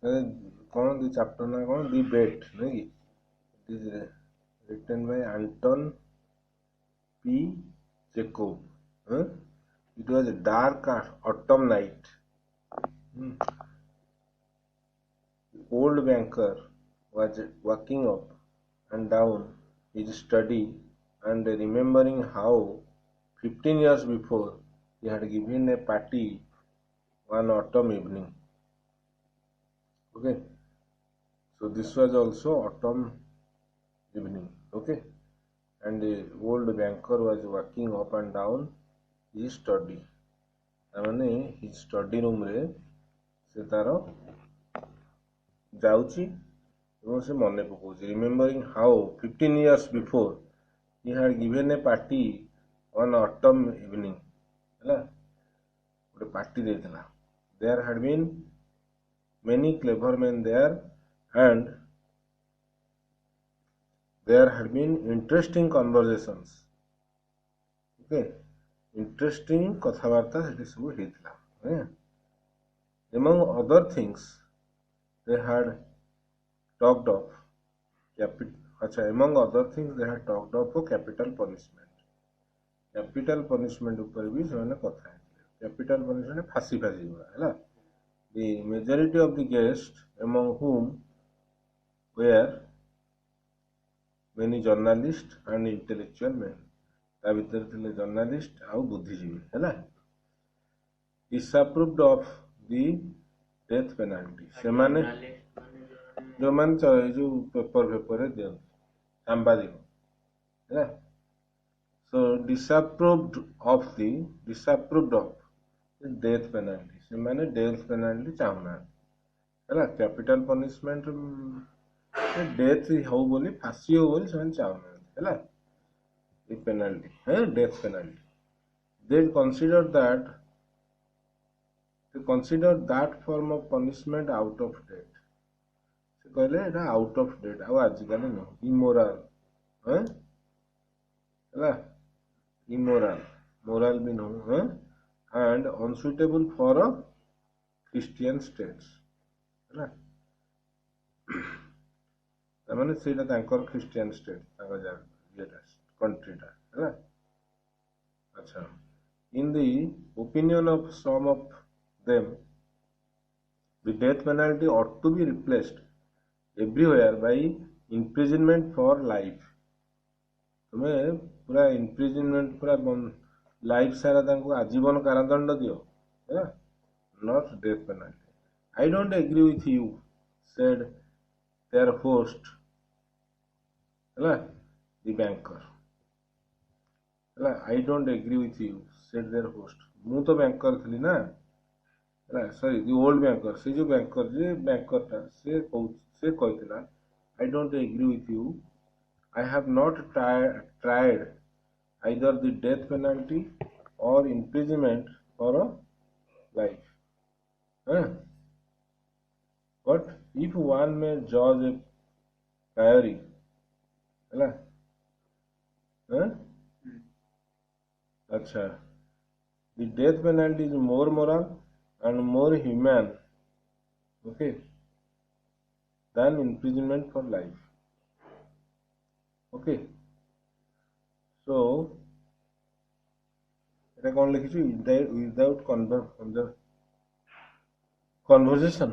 कौन the chapter ना कौन दी बेट नहीं कि it is written by Anton P Jacob. huh? It was a dark autumn night. The old banker was walking up and down his study and remembering how 15 years before he had given a party one autumn evening. Okay, so this was also autumn evening. Okay, and the old banker was walking up and down his study. तामाने his study room रे से तार जाउची ଏବଂ ସେ ମନେ ପକାଉଛି remembering how 15 years before he had given a party on autumn evening. ହେଲା ଗୋଟେ ପାର୍ଟି ଦେଇଥିଲା. There had been many clever men there and there had been interesting conversations. Okay, interesting କଥାବାର୍ତ୍ତା ସେଠି ସବୁ ହେଇଥିଲା. Among other things they had talked of among other things they had talked of capital punishment. Capital punishment ऊपर भी ସେମାନେ କଥା ହେଇଥିଲେ. Capital punishment फांसी गुड़ा है. The majority of the guests among whom were many journalists and intellectual men. ता भीतर थे जर्नालीस्ट आउ बुद्धिजीवी है. Disapproved of the death penalty. से माने जो मान जो पेपर दिखते सांबादिक है. So disapproved of death penalty. से माने death penalty चाहना है. कैपिटल पनिशमेंट डेथ हो बोली फांसी हो बोली से चाहना है. पेनाल्टी है death penalty. They consider that form of punishment out of date. से कहले एटा आउट ऑफ डेट आ आजिकल न इमोरल है. इमोरल मोरल भी न and unsuitable for a Christian states. तामाने सेटा तांकर क्रिश्चियन स्टेट तांकर जा येटा कंट्रीटा है. अच्छा, in the opinion of some of them the death penalty ought to be replaced everywhere by imprisonment for life. तुम्हें पूरा imprisonment पूरा लाइफ सारा तांको आजीवन कारादंड दियो है. Not death penalty. I don't agree with you, said their host. The banker. I don't agree with you, said their host. मु तो बैंकर थी ना. Sorry the old banker. से जो बैंकर जे बैंकर था से कहतिला I don't agree with you. I have not tried either the death penalty or imprisonment for a life. But if one may judge a priori, अच्छा, the death penalty is more moral and more humane, okay, than imprisonment for life. Okay, so এটা কোন লিখেছি without conversation.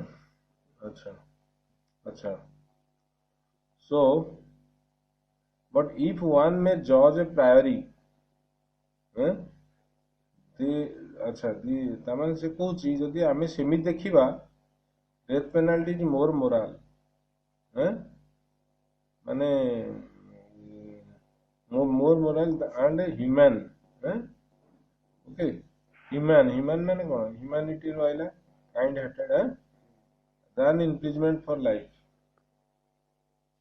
अच्छा, so but if one may judge a priori, अच्छा ताମାନେ से Cauchy जदि आमे सेमित देखिबा death penalty is more moral माने more moral and human. Okay, human माने कोन ह्यूमैनिटी रहला kind hearted than imprisonment for life.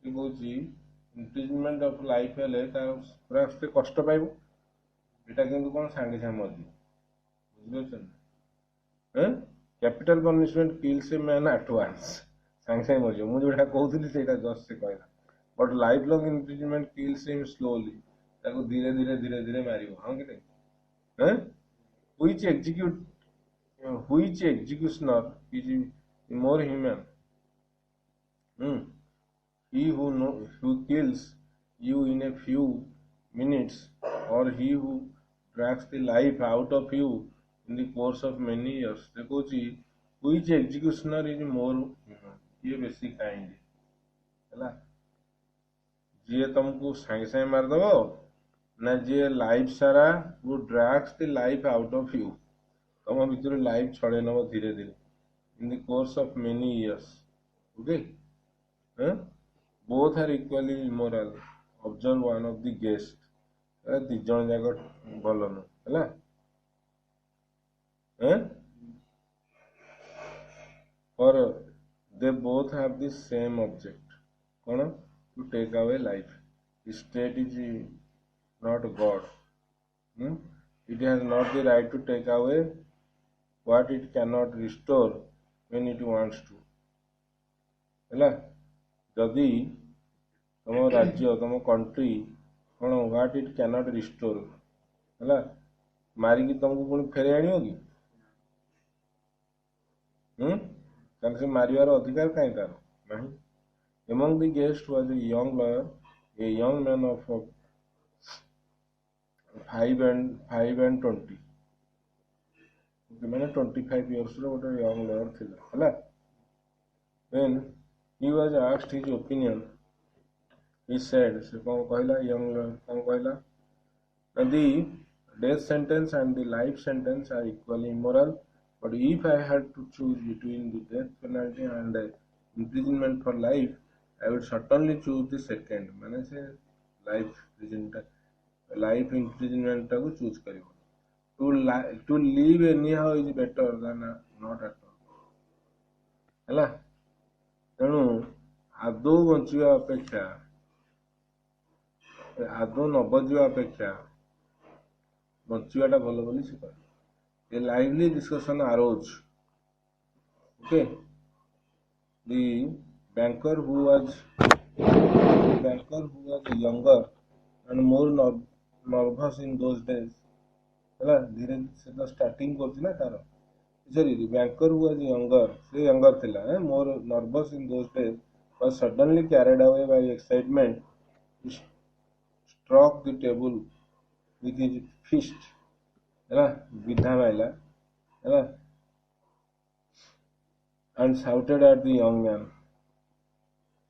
से कौची इम्प्रिजमेंट ऑफ लाइफ हेले तार पूरा से कष्ट पाइबो. एटा किंतु कोन सांगे सांगे मरजी बुझिलछन. Capital punishment kills a man at once. सांगे सांगे मरजी मु जोडा कहउथली सेटा जस्ट से कहला. But life long imprisonment kills him slowly. ताको धीरे धीरे मारिबो. हां कि नहीं. which executioner is more human. Hmm. Who kills you in a few minutes, or he who drags the life out of you in the course of many years. देखो जी, which executioner is more ये बेसी kind ହେଲା, ଯିଏ ତମକୁ ସାଙ୍ଗେ ସାଙ୍ଗେ ମାରିଦବ ନା ଯିଏ ଲାଇଫ ସାରା who drags the life out of you, ତମ ଭିତରୁ ଲାଇଫ ଛଡେଇ ନବ ଧୀରେ ଧୀରେ in the course of many years. Okay? Huh? Both are equally immoral. Observe one of the guests. ଦି ଜଣ ଯାକ ଭଲ ନୁହଁ ହେଲା। or they both have the same object, କଣ, to take away life. The state is not God. It has not the right to take away what it cannot restore when it wants to ହେଲା। ଯଦି ତମ ରାଜ୍ୟ ତମ country କଣ what it cannot restore ହେଲା, ମାରିକି ତମକୁ ପୁଣି ଫେରେଇ ଆଣିବ କି? ତାହେଲେ ସେ ମାରିବାର ଅଧିକାର କାହିଁ ତାର ନାହିଁ? Among the guests was a young lawyer, a young man of 5 and 20, ମାନେ 25 years ର ଗୋଟେ young lawyer ଥିଲା ହେଲା। When he was asked his opinion, he said, ସେ କଣ କହିଲା, young lawyer କଣ କହିଲା, the death sentence and the life sentence are equally immoral, but if I had to choose between the death penalty and imprisonment for life, I would certainly choose the second, ମାନେ ସେ life imprisonment ଟାକୁ choose କରିବ। To live anyhow is better than not at all ହେଲା। ତେଣୁ ଆଦୌ ବଞ୍ଚିବା ଅପେକ୍ଷା ଆଦୌ ନ ବଞ୍ଚିବା ଅପେକ୍ଷା ବଞ୍ଚିବାଟା ଭଲ ବୋଲି ସେ କହିଲେ। A lively discussion arose. Okay, the banker who was younger and more nervous in those days ହେଲା, ଧୀରେ ସେ ତ ଷ୍ଟାର୍ଟିଂ କରୁଛି ନା ତାର, sorry, the banker who was younger, ସେ younger ଥିଲା, more nervous in those days, was suddenly carried away by excitement. He struck the table with his fist ହେଲା, ବିଧା ମାଇଲା ହେଲା, and shouted at the young man.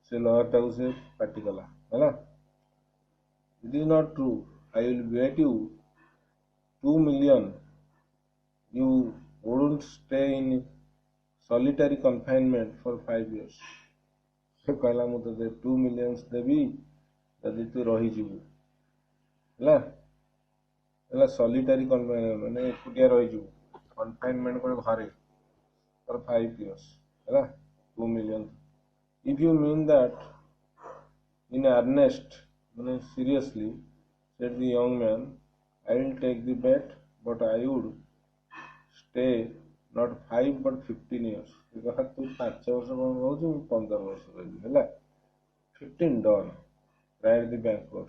ସେ lawyer ଟାକୁ ସେ ପାଟି କଲା ହେଲା, it is not true, I will bet you 2 million you wouldn't stay in solitary confinement for 5 years. ସେ କହିଲା ମୁଁ ତତେ 2 million ଦେବି ଯଦି ତୁ ରହିଯିବୁ ହେଲା। ହେଲା solitary confinement ମାନେ ଏକୁଟିଆ ରହିଯିବୁ, confinement ଗୋଟେ ଘରେ for 5 years ହେଲା, 2 million. If you mean that in earnest, ମାନେ seriously, said the young man, I will take the bet, but I would stay not 5 but 15 years. ତୁ 5 ବର୍ଷ କଣ ରହୁଛୁ, ମୁଁ 15 ବର୍ଷ ରହିବି ହେଲା। 15 done, cried the banker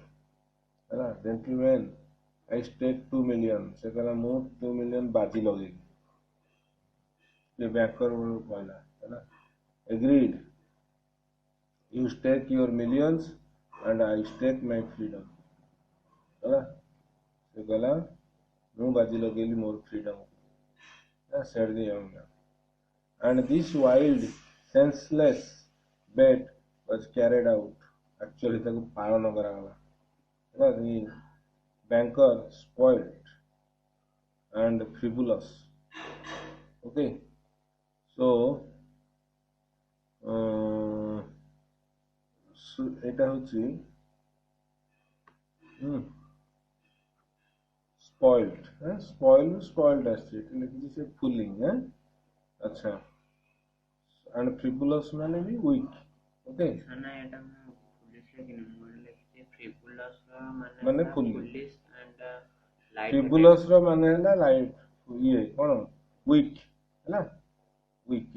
ହେଲା। Gentlemen, I stake 2 million. ସେ କହିଲା ମୁଁ 2 million ବାଜି ଲଗେଇବି, ସେ ବ୍ୟାଙ୍କର କହିଲା ହେଲା। Agreed, you stake your millions and I stake my freedom ହେଲା। ସେ କହିଲା ମୁଁ ବାଜି ଲଗେଇଲି ମୋର freedom, said the young man. And this wild, senseless bet was carried out. Actually ତାକୁ ପାଳନ କରାଗଲା ହେଲା। The banker spoiled and frivolous. Okay, so এটা হচ্ছে spoiled, spoiled আসছে, এটা লিখেছি সে ফুলিং, আচ্ছা, and frivolous মানে भी weak. Okay, না এটা আমি পুলিশ লিখিনি, মই লিখিছি frivolous মানে মানে ফুলি, পুলিশ and light frivolous ର ମାନେ ହେଲା ଲାଇଟ୍, ଇଏ କଣ weak ହେଲା, weak,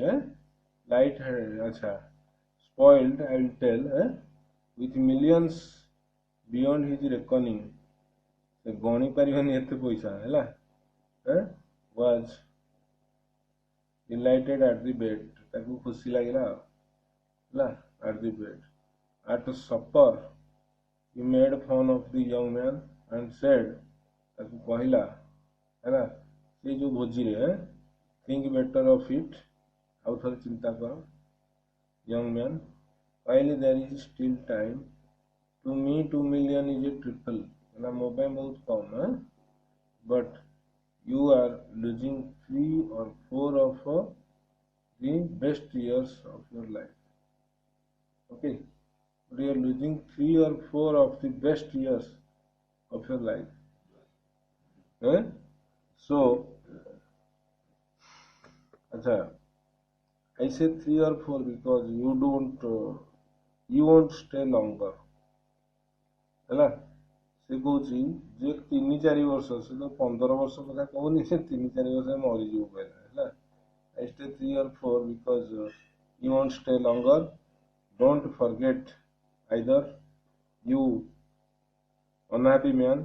light headed, ଆଚ୍ଛା। Spoiled, I will tell, with millions beyond his reckoning, ସେ ଗଣି ପାରିବନି ଏତେ ପଇସା ହେଲା, was delighted at the bet, ତାକୁ ଖୁସି ଲାଗିଲା ହେଲା। at the bed. At supper, he made fun of the young man and said, ତାକୁ କହିଲା ହେଲା ସେ ଯୋଉ ଭୋଜିରେ think better of it, ଆଉ ଥରେ ଚିନ୍ତା କର, young man, while there is still time, to me 2 million is a triple, ହେଲା ମୋ ପାଇଁ ବହୁତ କମ୍, but you are losing 3 or 4 of the best years of your life. Okay, but you are losing 3 or 4 of the best years of your life. So, acha, I say 3 or 4 because you won't stay longer. ହେଲା ସେ କହୁଛି ଯେ 3-4 ବର୍ଷ, ସେ ତ 15 ବର୍ଷ କଥା କହୁନି, ସେ 3-4 ବର୍ଷ ମରିଯିବ କହିଲା ହେଲା। I stay 3 or 4 because you won't stay longer. Don't forget either, you unhappy man,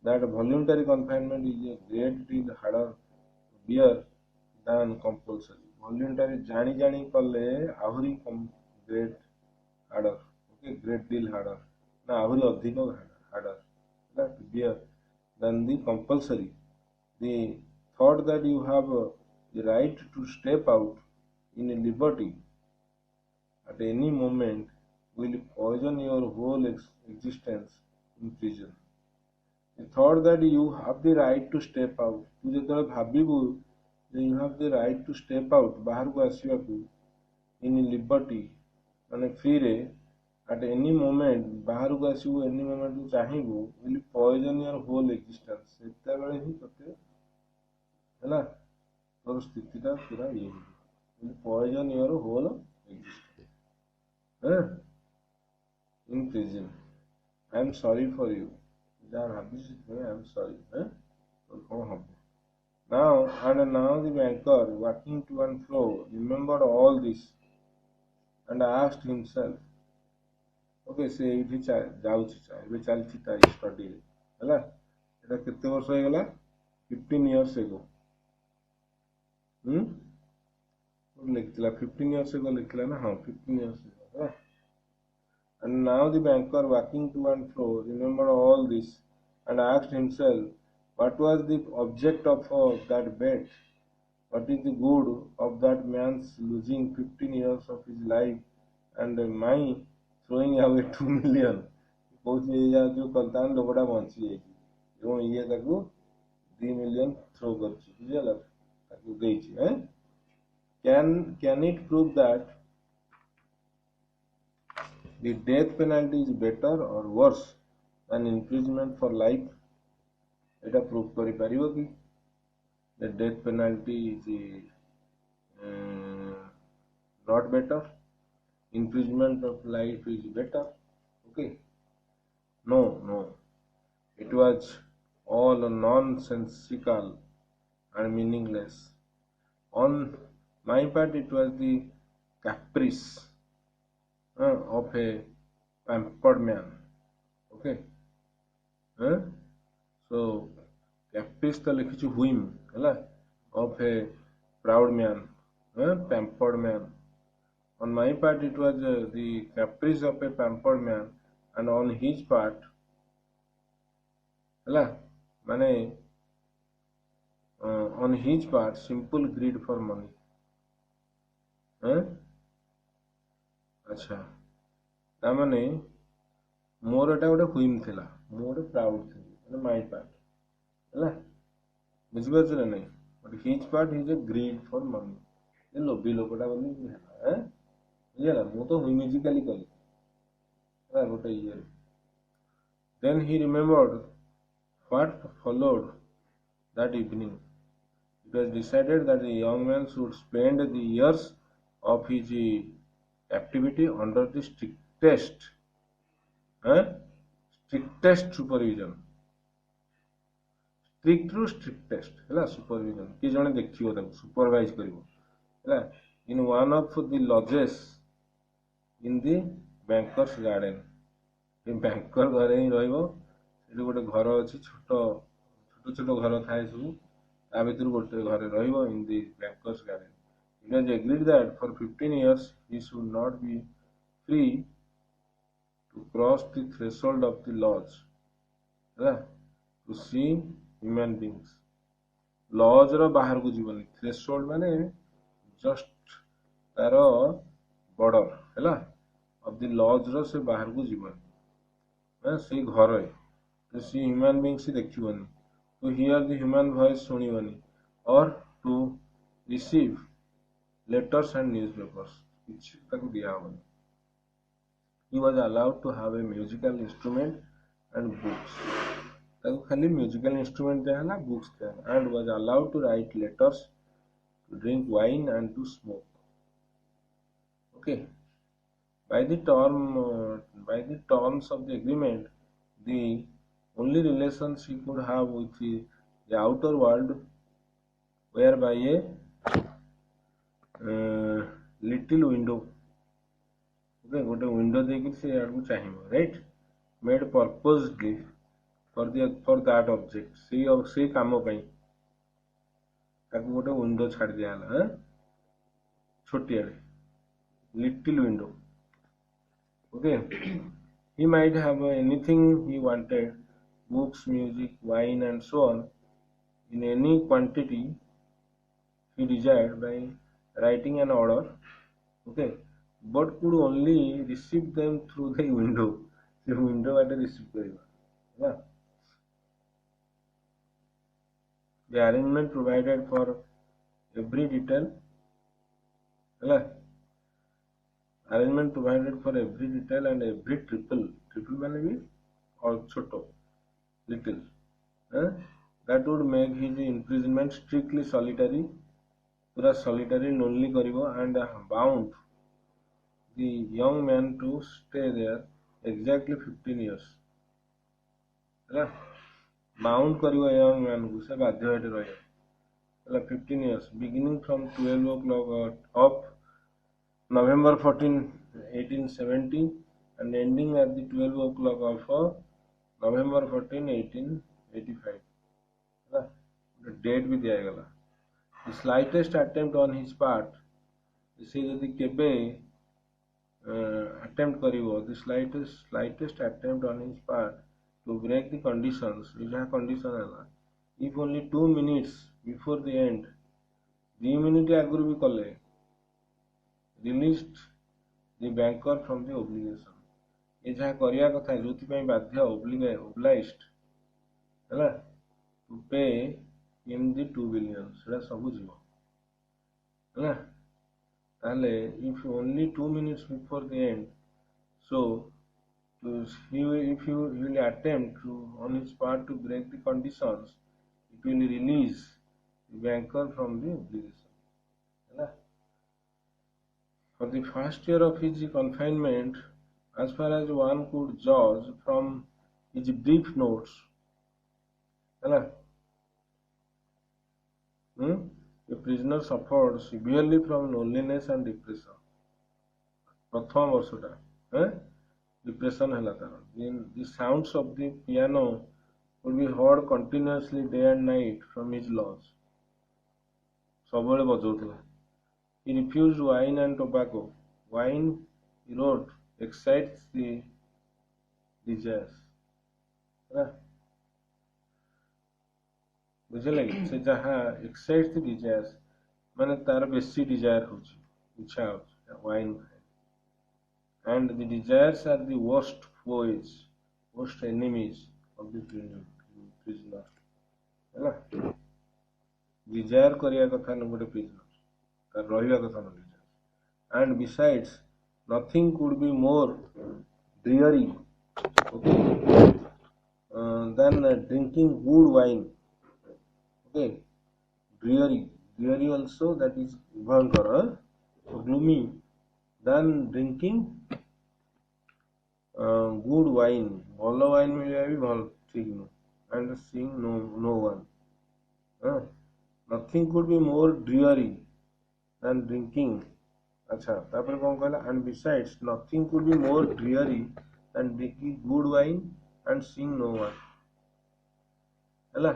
that voluntary confinement is a great deal harder to bear than compulsory. Voluntary ଜାଣି କଲେ ଆହୁରି great harder, okay, great deal harder, ନା ଆହୁରି ଅଧିକ harder to bear than the compulsory. The thought that you have the right to step out in liberty at any moment will poison your whole existence in prison. The thought that you have the right to step out, तू जेतबेले भाबिबु जे you have the right to step out, बाहर को आसीबाकू in liberty माने free रे at any moment, बाहर को आसीबु any moment तू चाहिबु, will poison your whole existence. सेतेबेले ही तते हैला तोर स्थितिटा पूरा ये will poison your whole existence in prison. I am sorry for you. I am sorry. Now the banker, walking to and fro, remembered all this and asked himself, okay, से एठी जाउछि एबे चलछि ता study हैला एटा केते वर्ष हो गेला 15 years ago लिखला 15 years ago लिखला ना, हां 15 years ago हैला। And now the banker, walking to and fro, remembered all this and asked himself, what was the object of that bet? What is the good of that man's losing 15 years of his life and my throwing away 2 million? कौन ये जो कल्तान लोगों डा bunchy है कि वो ये तक 3 million थ्रो कर चुकी है लग तक गई चीज़ Can it prove that the death penalty is better or worse than imprisonment for life? Eta prove kari paribo ki the death penalty is not better, imprisonment of life is better? Okay, no, it was all nonsensical and meaningless. On my part, it was the caprice of a pampered man. Okay, so caprice to likhichu whim hela of a proud man, pampered man. On my part, it was the caprice of a pampered man, and on his part hela mane on his part simple greed for money. अच्छा तामाने मोर एटा गोटे हुइम थिला, मो गोटे proud थिली माने my part हैला बुझिबा छ नै, but his part is a greed for money, ए लोभी लोकटा बोली हैला बुझिला मो तो हुइमिजिकली कली हैला गोटे ये। Then he remembered what followed that evening. It was decided that the young man should spend the years of his activity under the strictest supervision. Strict ru strictest हैला supervision कि जने देखियो ताको supervise करिवो हैला in one of the lodges in the banker's garden. A banker घरे ही रहइबो, एठी गोटे घर अछि, छोट छोट घर थाए सब ता भितर गोटे घरे रहइबो in the banker's garden. It was agreed that for 15 years he should not be free to cross the threshold of the lodge to see human beings. Lodge रो बाहर को जीवन थ्रेशोल्ड माने जस्ट तार बॉर्डर हैला ऑफ द लॉज रो से बाहर को जीवन से घर है तो सी ह्यूमन बीइंग से देखिबनी to hear the human voice सुनिबनी और to receive letters and newspapers किछि ताको दिया होबनी. He was allowed to have a musical instrument and books. ताको खाली म्यूजिकल इंस्ट्रूमेंट दिया बुक्स दिया and was allowed to write letters to drink wine and to smoke. Okay by the terms of the agreement, the only relations he could have with the outer world were by a little window. Okay, गोटे window देखिए से आड़ को चाहिए right made purposely for that object से काम पई ताको गोटे विंडो छाड़ दिया हला छोटी little window. Okay, he might have anything he wanted, books, music, wine and so on, in any quantity he desired by writing an order. Okay, but could only receive them through the window. The window at receive kariba. The arrangement provided for every detail. Arrangement provided for every detail and every triple माने भी और छोटो little that would make his imprisonment strictly solitary, पूरा solitary lonely करिवो and bound the young man to stay there exactly 15 years. Bound करिवो young man को से बाध्य होते रहियो 15 years beginning from 12 o'clock of November 14, 1870 and ending at the 12 o'clock of November 14, 1885. The date भी दिया गया. The slightest attempt on his part, इसे यदि केबे attempt करिवो, the slightest attempt on his part to break the conditions, इजा condition है if only 2 minutes before the end, 2 minutes आगुर भी कले released the banker from the obligation. ये जहाँ करिया कथा जोति पे बाध्य obliged हैला to pay him the 2 billion सेटा सब जीवो हैला ताले if only 2 minutes before the end, so if he will attempt to on his part to break the conditions, it will release the banker from the obligation. हैला for the first year of his confinement, as far as one could judge from his brief notes, the prisoner suffered severely from loneliness and depression. प्रथम वर्षटा depression है तार. The sounds of the piano would be heard continuously day and night from his lodge. सबले बजाउथला. He refused wine and tobacco. Wine, he wrote, excites the desires. बुझले से जहाँ excites the desires माने तार बेसी desire होची इच्छा होची wine and the desires are the worst foes, worst enemies of the prisoner. हैला desire करिया कथा न गोटे prisoner and besides nothing could be more dreary than drinking good wine. Okay, dreary also, that is bhankar, so gloomy than drinking good wine. Bhalo wine मिले भी भल ठीक न and seeing no one. Nothing could be more dreary than drinking. अच्छा तापर कौन कहला and besides nothing could be more dreary than drinking good wine and seeing no one. हैला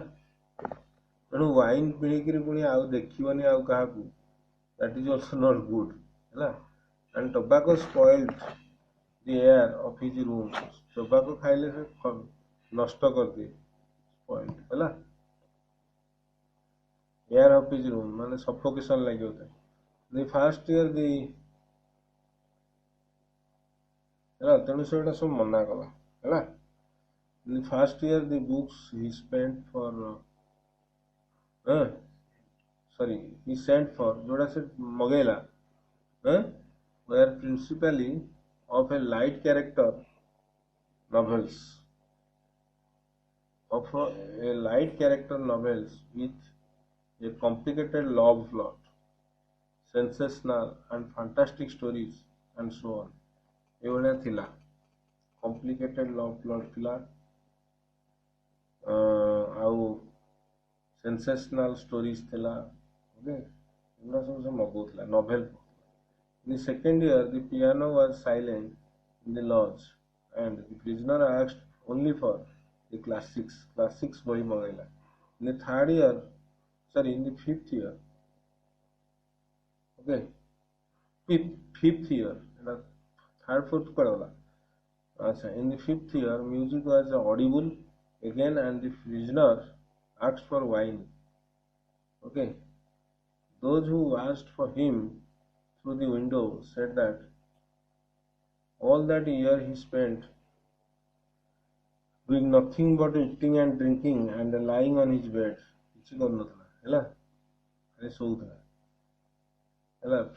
तेणु वाइन पीड़िकी पुणी आउ देखिबनी आउ काहाकू, that is also not good. हैला and tobacco spoiled the air of his room. Tobacco खाइले से नष्ट कर दिए पॉइंट है एयर ऑफ हिज रूम माने सफोकेशन लगे होता है फर्स्ट ईयर दी है तेणु से सब मना कला है first year the books he spent for sorry he sent for जोड़ा से मगेला were principally of a light character novels with a complicated love plot, sensational and fantastic stories and so on. एवढ्या थिला complicated love plot थिला आउ sensational stories थिला okay एवढा सब मगौଥିଲା novel. In the second year, the piano was silent in the lodge, and the prisoner asked only for the classics. Classics boy magaila. In the third year, sorry, in the fifth year, okay, fifth year, third, fourth kadala. In the fifth year, music was audible again, and the prisoner asked for wine. Okay, those who asked for him through the window said that all that year he spent doing nothing but eating and drinking and lying on his bed.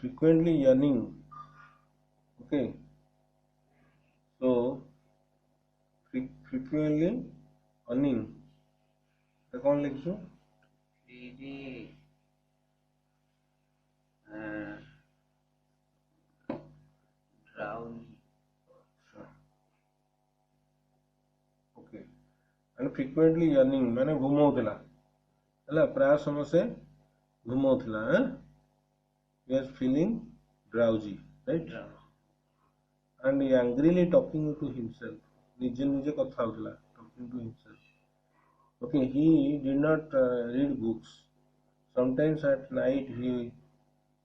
Frequently yearning. Okay. So frequently yearning. कौन लिखो? Okay and frequently yearning माने घुमौथिला हला प्राय समय से घुमौथिला he was feeling drowsy right and angrily talking to himself निजे निजे कथा होथिला talking to himself okay he did not read books sometimes at night he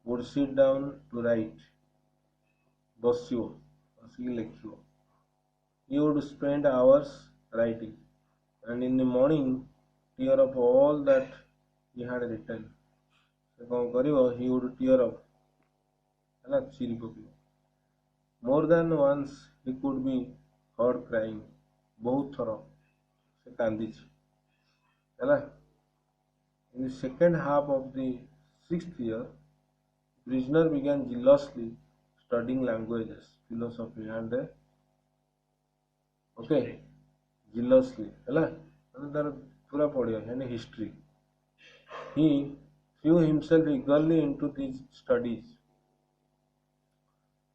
would sit down to write बसियो बसिकी लिखियो he would spend hours writing and in the morning tear up all that he had written से कौन करियो he would tear up है चिरी पकियो more than once he could be heard crying बहुत थर से कांदी है in the second half of the sixth year prisoner began jealously studying languages philosophy and okay jealously है तार पूरा पढ़िया यानी history he threw himself eagerly into these studies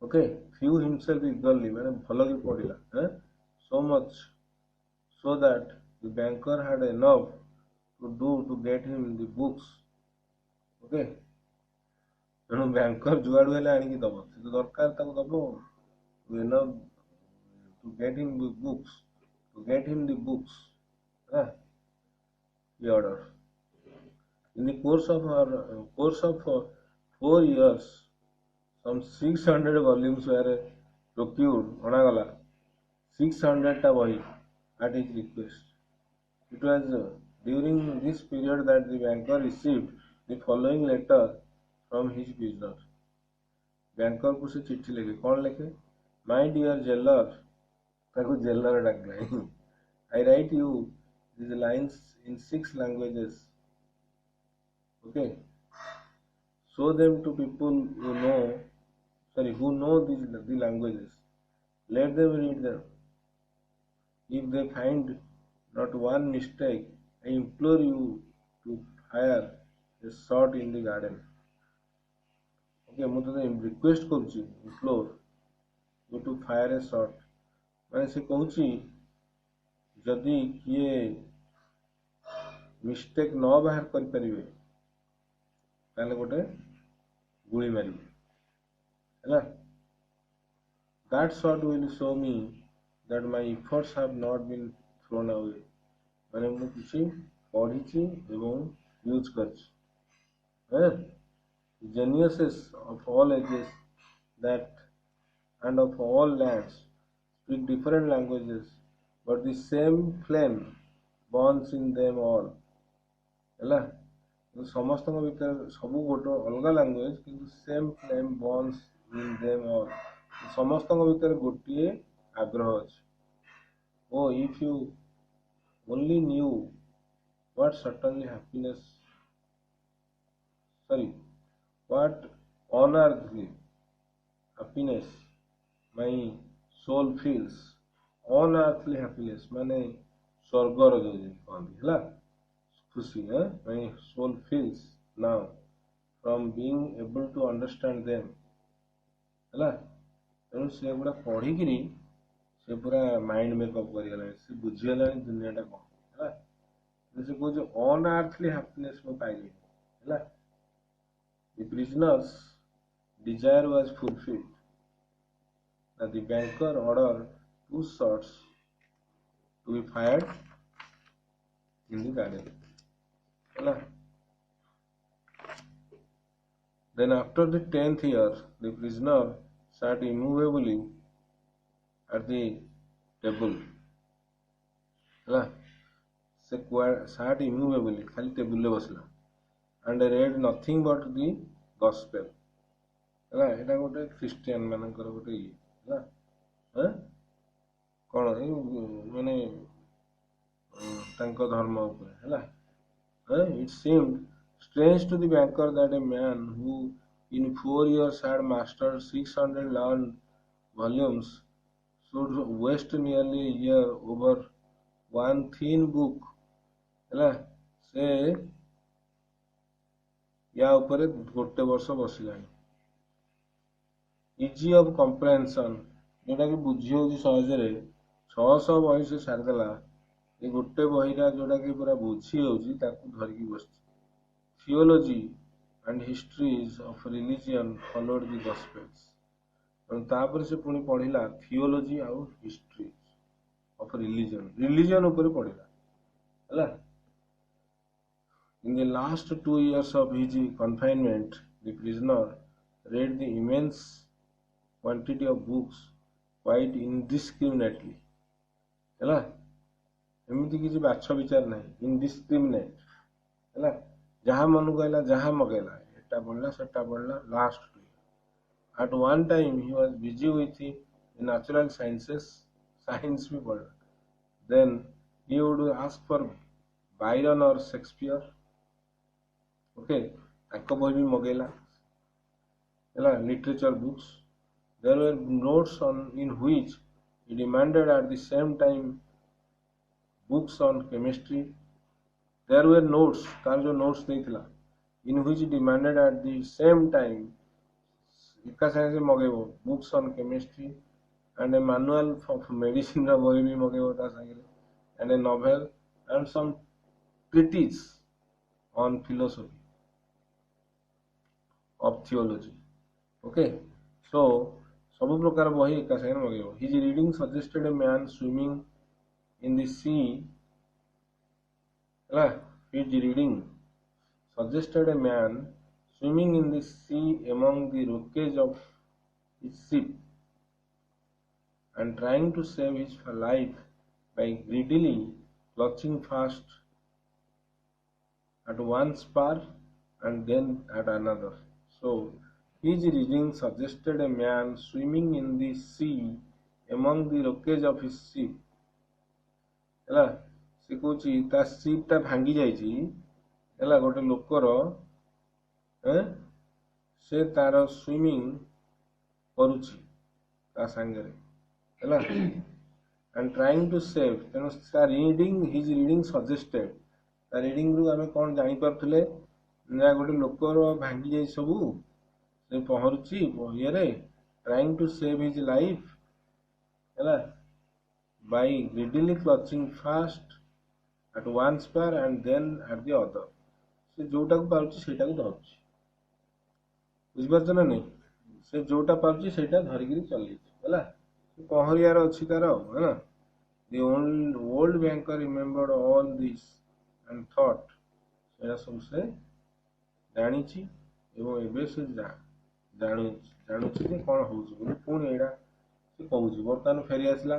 okay threw himself eagerly मैंने भलो की पढ़िला so much so that the banker had enough to do to get him the books okay ତେଣୁ ବ୍ୟାଙ୍କର ଯୁଆଡୁ ହେଲେ ଆଣିକି ଦବ ସେ ଦରକାର ତାକୁ ଦବ enough to get him the books he ordered in the course of 4 years some 600 volumes were procured onagala 600 ta bahi at his request it was during this period that the banker received the following letter from his prisoner banker को से चिट्ठी लिखे कौन लिखे my dear jailer ताको jailer डाकला I write you these lines in 6 languages okay show them to people who know the languages let them read them if they find not one mistake I implore you to fire a shot in the garden okay ମୁଁ ତତେ request କରୁଛି implore you to fire a shot ମାନେ ସେ କହୁଛି ଯଦି କିଏ mistake ନ ବାହାର କରିପାରିବେ ତାହେଲେ ଗୋଟେ ଗୁଳି ମାରିବେ ହେଲା that shot will show me that my efforts have not been thrown away ମାନେ ମୁଁ କିଛି ପଢିଛି ଏବଂ ୟୁଜ୍ କରିଛି geniuses of all ages that and of all lands speak different languages, but the same flame burns in them all. ହେଲା, ସମସ୍ତଙ୍କ ଭିତରେ ସବୁ ଗୋଟେ ଅଲଗା ଲାଙ୍ଗୁଏଜ କିନ୍ତୁ same flame burns in them all, ସମସ୍ତଙ୍କ ଭିତରେ ଗୋଟିଏ ଆଗ୍ରହ ଅଛି। Oh if you only knew what certainly happiness, sorry, what unearthly happiness my soul feels, unearthly happiness ମାନେ ସ୍ୱର୍ଗର ଯୋଉ କହନ୍ତି ହେଲା ଖୁସି, my soul feels now from being able to understand them, ହେଲା। ତେଣୁ ସେ ଗୁଡ଼ା ପଢ଼ିକିରି ସେ ପୁରା ମାଇଣ୍ଡ ମେକଅପ୍ କରିଗଲାଣି, ସେ ବୁଝିଗଲାଣି ଦୁନିଆଟା କ'ଣ ହେଲା। ସେ କହୁଛି ଅନଆର୍ଥଲି ହାପିନେସ୍ ମୁଁ ପାଇଲିଣି ହେଲା। The prisoner's desire was fulfilled. Now the banker ordered 2 shots to be fired in the garden. Hello. Then after the 10th year, the prisoner sat immovably at the table. Hello. Se sat immovably, खाली table बसला, and read nothing but the gospel. ହେଲା, ଏଇଟା ଗୋଟେ Christian ମାନଙ୍କର ଗୋଟେ ଇଏ ହେଲା, କ'ଣ ମାନେ ତାଙ୍କ ଧର୍ମ ଉପରେ ହେଲା। It seemed strange to the banker that a man who in 4 years had mastered 600 learned volumes should waste nearly a year over one thin book ହେଲା। ସେ ୟା ଉପରେ ଗୋଟେ ବର୍ଷ ବସିଲାଣି। ଇଜି ଅଫ୍ କମ୍ପ୍ରେହେନ୍ସନ୍, ଯୋଉଟାକି ବୁଝି ହେଉଛି ସହଜରେ, 600 ବହି ସେ ସାରିଦେଲା, ଏ ଗୋଟେ ବହିଟା ଯୋଉଟାକି ପୁରା ବୁଝି ହେଉଛି ତାକୁ ଧରିକି ବସିଛି। Theology and ହିଷ୍ଟ୍ରିଜ of religion followed ଦି ଗସ୍ପେଲ୍ସ, ତାପରେ ସେ ପୁଣି ପଢିଲା ଥିଓଲୋଜି ଆଉ ହିଷ୍ଟ୍ରି ଅଫ୍ ରିଲିଜିଅନ୍, ରିଲିଜିଅନ୍ ଉପରେ ପଢିଲା ହେଲା। In the last 2 years of his confinement, the prisoner read the immense quantity of books quite indiscriminately ହେଲା। ଏମିତି କିଛି ବାଛ ବିଚାର ନାହିଁ, indiscriminate ହେଲା, ଯାହା ମନକୁ ଆଇଲା ଯାହା ମଗେଇଲା, ଏଟା ପଢିଲା ସେଟା ପଢିଲା last. At one time he was busy with the natural sciences, science भी पढ़ा, then he would ask for Byron or Shakespeare, okay, ତାଙ୍କ ବହି ବି ମଗେଇଲା ହେଲା, literature books. There were notes in which he demanded at the same time books on chemistry. There were notes, ତାର ଯୋଉ notes ଦେଇଥିଲା, in which he demanded at the same time ଏକା ସାଙ୍ଗେ ମଗେଇବ books on chemistry and a manual of ମେଡିସିନର ବହି ବି ମଗେଇବ ତା ସାଙ୍ଗରେ, and a novel and some treatise on philosophy of theology, okay. So ସବୁ ପ୍ରକାର ବହି ଏକା ସାଙ୍ଗରେ ମଗେଇବ। His reading suggested a man swimming in the sea ହେଲା। His reading suggested a man swimming in the sea among the wreckage of his ship and trying to save his life by greedily clutching fast at one spar and then at another. So his reading suggested a man swimming in the sea among the wreckage of his ship ହେଲା। ସେ କହୁଛି ତା ସିପ୍ ଟା ଭାଙ୍ଗି ଯାଇଛି ହେଲା, ଗୋଟେ ଲୋକର ସେ ତାର ସୁଇମିଂ କରୁଛି ତା ସାଙ୍ଗରେ ହେଲା, and trying to save, ତେଣୁ ତା ରିଡିଂ, his reading suggested, ତା ରିଡିଂ ରୁ ଆମେ କ'ଣ ଜାଣିପାରୁଥିଲେ ନା ଗୋଟେ ଲୋକର ଭାଙ୍ଗି ଯାଇଛି ସବୁ, ସେ ପହଁରୁଛି ଇଏରେ, trying to save his life ହେଲା, by greedily clutching fast at one spar and then at the other, ସେ ଯୋଉଟାକୁ ପାରୁଛି ସେଇଟାକୁ ଧରୁଛି, ବୁଝିପାରୁଛ ନା ନାଇଁ, ସେ ଯୋଉଟା ପାରୁଛି ସେଇଟା ଧରିକିରି ଚଲେଇଛି ହେଲା, ପହଁରିବାର ଅଛି ତାର ହେଲା। The old banker remembered all this and thought, ସେଇଟା ସବୁ ସେ ଜାଣିଛି ଏବଂ ଏବେ ସେ ଜାଣୁଛି ଯେ କ'ଣ ହଉଛି ବୋଲି, ପୁଣି ଏଇଟା से कहूँ बर्तमान फेरी आसला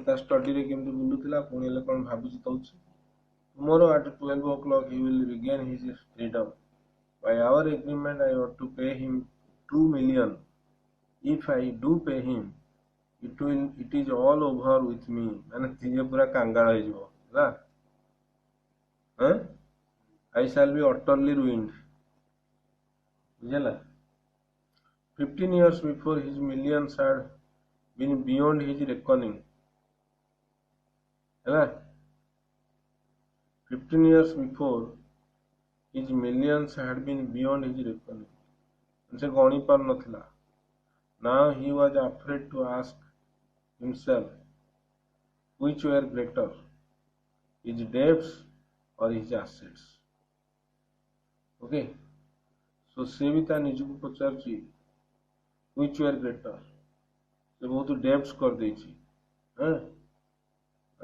से स्टडी रे केमती बुलूला पुणी हेले कौन भावुची दउची tomorrow at 12 o'clock he will regain his freedom by our agreement I ought to pay him 2 million if I do pay him it is all over with me माने तीजे पूरा कांगाल हो जिवो ହେଲା हां I shall be utterly ruined बुझला 15 years before his millions had been beyond his reckoning ହେଲା 15 years before his millions had been beyond his reckoning से गणी पार नथिला now he was afraid to ask himself which were greater his debts or his assets okay so से भी ता निज को पचारची which were greater से बहुत डेब्ट्स कर देची हैं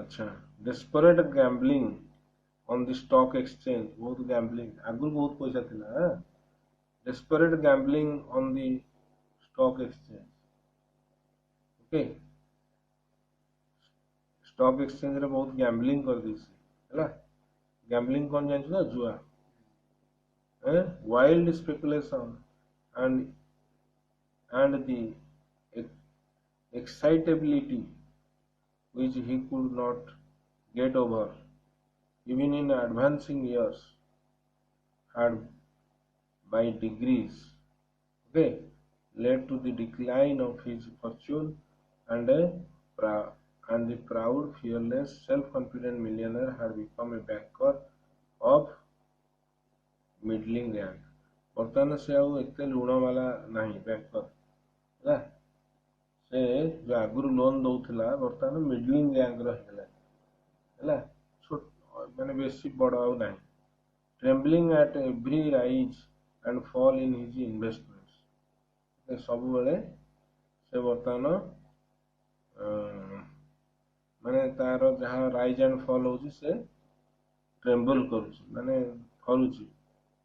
अच्छा desperate gambling on the stock exchange बहुत gambling आगु बहुत पैसा थिला हैं desperate gambling on the stock exchange okay stock exchange रे बहुत gambling कर देची हैला gambling कौन जान ना जुआ wild speculation and the excitability which he could not get over even in advancing years had by degrees okay led to the decline of his fortune and the proud fearless self-confident millionaire had become a banker of middling rank बर्तमान से आउ एते ऋण वाला नहीं banker है से जो आगुरु लोन दउथिला बर्तमान मिडलिंग रैंक रहला हैला छोट माने बेसी बड़ आउ नहीं trembling at every rise and fall in his investments सब बेले से बर्तमान माने तार जहाँ राइज एंड फॉल होची से ट्रेम्बल करूची माने फरुची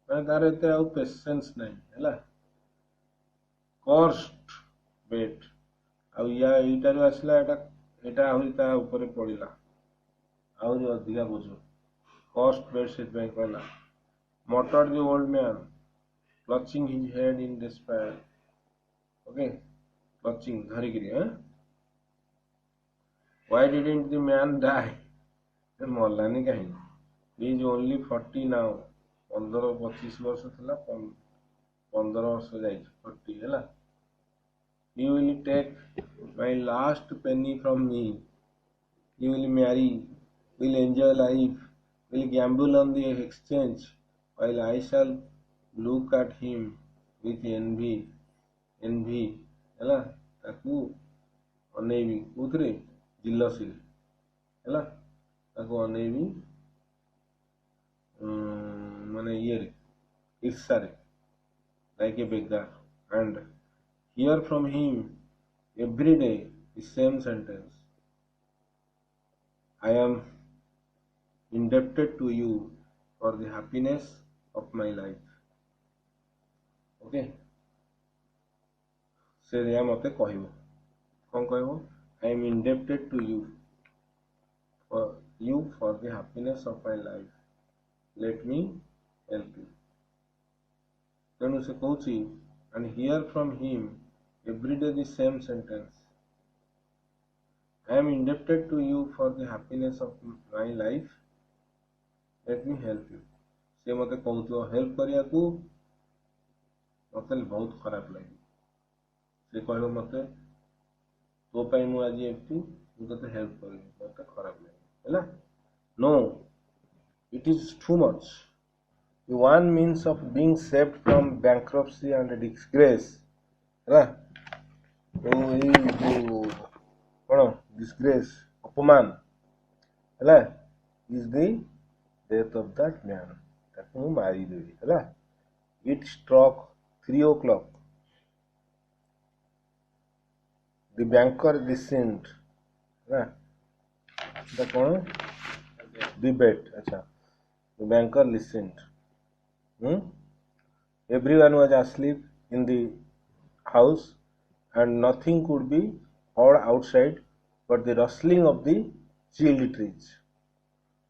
माने तार एते आउ पेशेंस नहीं हैला कॉस्ट बेट आ या इटार आसला एटा आहुरी ता ऊपर पड़िला आहुरी अधिका बुझ कॉस्ट बेट सेट बैंक वाला motored the old man clutching his head in despair okay clutching धरिगिरी हैं why didn't the man die मरलानी कहीं he is only 40 now 15-25 वर्ष थिला 15 वर्ष जाई 40 हैला he will take my last penny from me he will marry will enjoy life will gamble on the exchange while I shall look at him with envy हैला ताकू अनेबी उतरे जिल्लसी हैला ताकू अनेबी माने ये ईर्षा रे like a beggar and hear from him every day the same sentence I am indebted to you for the happiness of my life okay से या मते कहबो कोन कहबो I am indebted to you for the happiness of my life let me help you तेणु से कहूची and hear from him every day the same sentence I am indebted to you for the happiness of my life let me help you से मते कहूतो help करिया को मते बहुत खराब लागे से कहबो मते तो पाई मु आज एफटी मु तते हेल्प करी मते खराब लागे हैला no it is too much the one means of being saved from bankruptcy and disgrace हैला तो ये कोन disgrace अपमान हैला is the death of that man ताकू मारी देबी हैला it struck 3 o'clock the banker listened हैला द कोन debate अच्छा the banker listened everyone was asleep in the house and nothing could be hot outside, but the rustling of the chilled trees.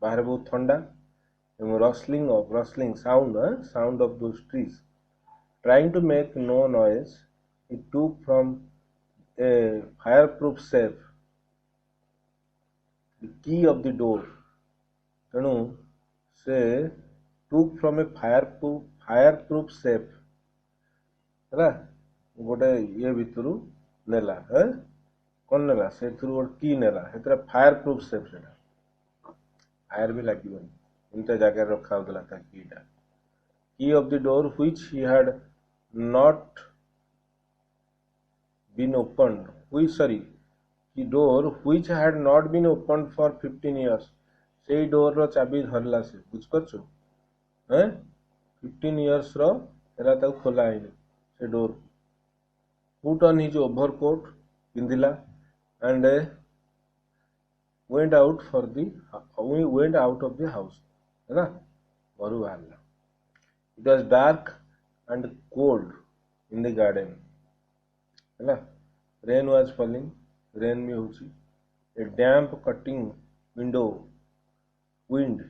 बाहर बहुत ठंडा এবং rustling sound of those trees. Trying to make no noise, he took from a fireproof safe the key of the door. ତେଣୁ ସେ took from a fireproof safe ହେଲା ଗୋଟେ ଇଏ ଭିତରୁ ନେଲା କଣ ନେଲା ସେଥିରୁ ଗୋଟେ କି ନେଲା ସେଥିରେ ଫାୟାର ପ୍ରୁଫ୍ ସେଫ୍ ସେଟା ଫାୟାର ବି ଲାଗିବନି ଏମିତିଆ ଜାଗାରେ ରଖା ହଉଥିଲା ତା କିଟା key of the door which he had not been opened the door which had not been opened for 15 years ସେଇ ଡୋର ର ଚାବି ଧରିଲା ସେ ବୁଝିପାରୁଛୁ 15 years ର ଏରା ତାକୁ ଖୋଲା ହେଇନି ସେ door put on his overcoat ପିନ୍ଧିଲା and went out of the house ହେଲା ଘରୁ ବାହାରିଲା it was dark and cold in the garden ହେଲା rain was falling rain ବି ହଉଛି a damp cutting wind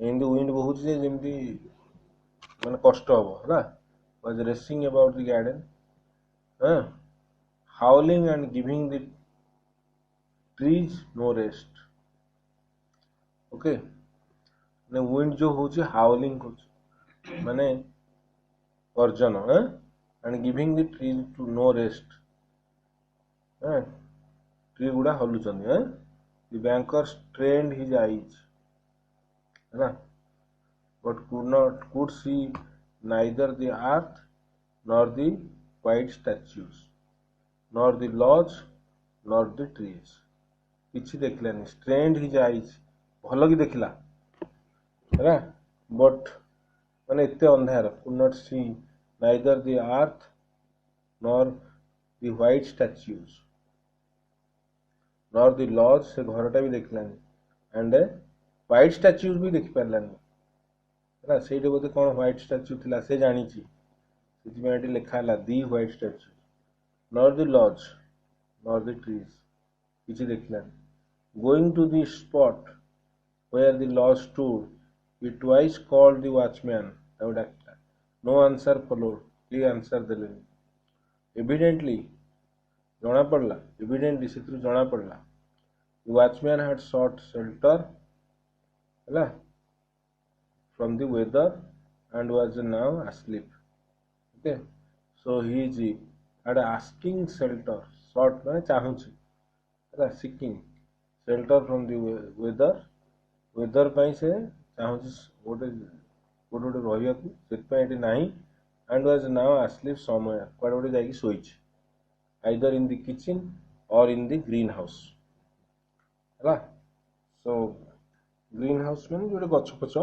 ଏମିତି wind ବହୁଛି ଯେ ଯେମିତି ମାନେ କଷ୍ଟ ହବ ହେଲା was racing about the garden howling and giving the trees no rest okay ମାନେ wind जो होची howling କରୁଛି ମାନେ गर्जन and giving the trees to no rest tree गुड़ा हलुचंदी the banker strained his eyes है but could see neither the earth nor the white statues nor the lodge nor the trees किछि देखलानी strained his eyes भल कि देखला है but माने एते अंधार could not see neither the earth nor the white statues nor the lodge से घरटा भी देखलानी and व्हाइट स्टैच्यूज भी देखि पारलानी है ସେଇଠି बोधे कौन व्हाइट स्टैच्यू थिला से जानिछि ସେଥିପାଇଁ ଏଠି ଲେଖା ହେଲା the white statue nor the lodge nor the trees କିଛି ଦେଖିଲାନି going to the spot where the lodge stood he twice called the watchman ଆଉ ଡାକିଲା no answer followed he answer ଦେଲେନି evidently ଜଣା ପଡଲା ସେଥିରୁ ଜଣା ପଡଲା the watchman had sought shelter from the weather and was now asleep okay so he had asking shelter sought माने चाहूची seeking shelter from the weather ପାଇଁ ସେ ଚାହୁଁଛି ଗୋଟେ ରହିବାକୁ ସେଥିପାଇଁ ଏଠି ନାହିଁ and was now asleep somewhere କୁଆଡେ ଗୋଟେ ଯାଇକି ଶୋଇଛି either in the kitchen or in the greenhouse ହେଲା so ग्रीन हाउस में जो गछ पछ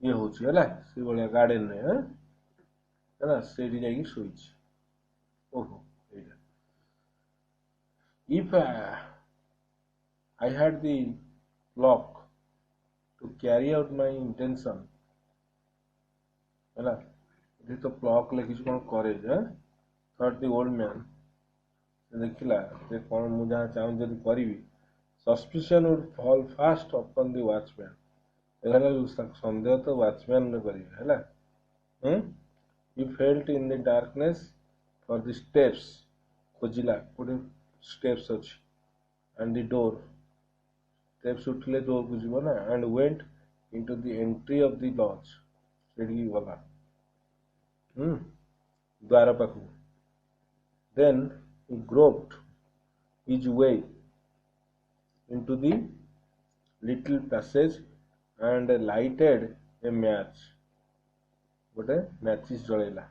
ये होची हैला से बलिया गार्डन रे हैला सेठी जाई सोईची ओहो एटा if I had the pluck to carry out my intention हैला ये तो pluck लेकिस cone courage thought the old man देखिला जे कोन मु जहा चाहू जदी करिवि suspicion would fall fast upon the watchman एला संदेह तो वॉचमैन ने करिवे हैला he felt in the darkness for the steps खोजिला कोडे steps अछि and the door steps उठले door को जीव ना and went into the entry of the lodge सेठी गला द्वार पाखु then he groped his way into the little passage and lighted a match what a matches जळेला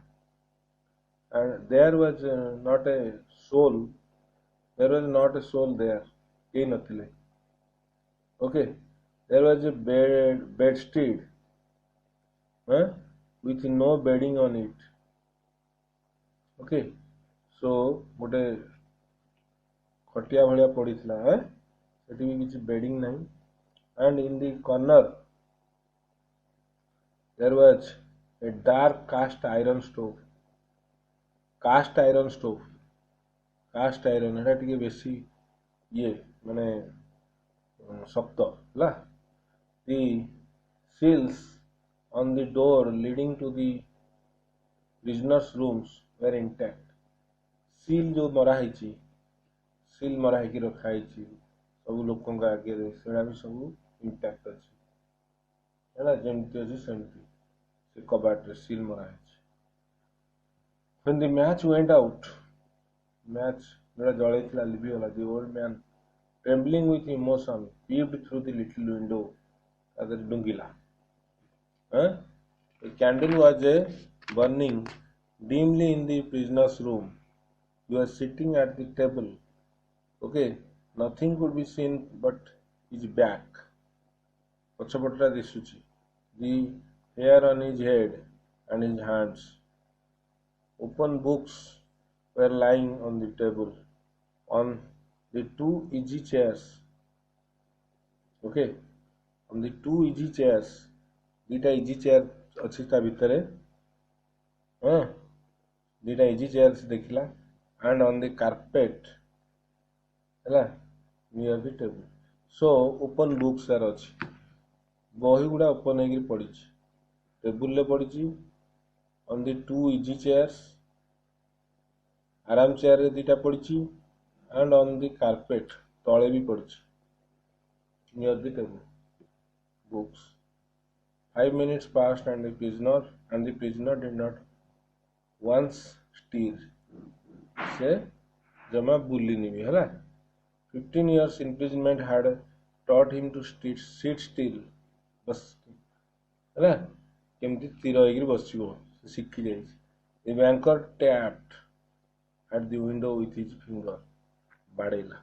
and there was not a soul there केही नथिले okay there was a bedstead with no bedding on it okay so ଗୋଟେ खटिया भलिया पड़ीथिला सेठी भी किछि bedding नहीं and in the corner there was a dark cast iron stove cast iron एटा टिके बेसी ये माने शक्त हला the seals on the door leading to the prisoners rooms were intact seal जो मरा है seal मरा है कि रखा है सब लोकों का आगे सेड़ा भी सब इंटैक्ट अच्छी है ना जमती अच्छी सेमती से कबाट रे seal मरा है when the match went out match मेरा जले थिला लिबी वाला the old man trembling with emotion peeped through the little window अगर डुंगिला a candle was burning dimly in the prisoner's room you are sitting at the table okay nothing could be seen but his back पछपटरा दिसुची the hair on his head and his hands open books were lying on the table on the two easy chairs okay on the two easy chairs दीटा easy chair अच्छी ता भितरे हाँ दीटा easy chairs देखिला and on the carpet हैला near the table so open books are अच्छी बही गुड़ा open है कि पड़ी टेबुल ले पड़ी on the two easy chairs आराम चेयर रे दीटा पड़ी and on the carpet तले भी पड़ी near the table books 5 minutes passed and the prisoner did not once stir से जमा बुली नहीं है 15 years imprisonment had taught him to sit still बस है केमती स्थिर होकर बसिबो शिखी जाई the banker tapped at the window with his finger बाड़ेला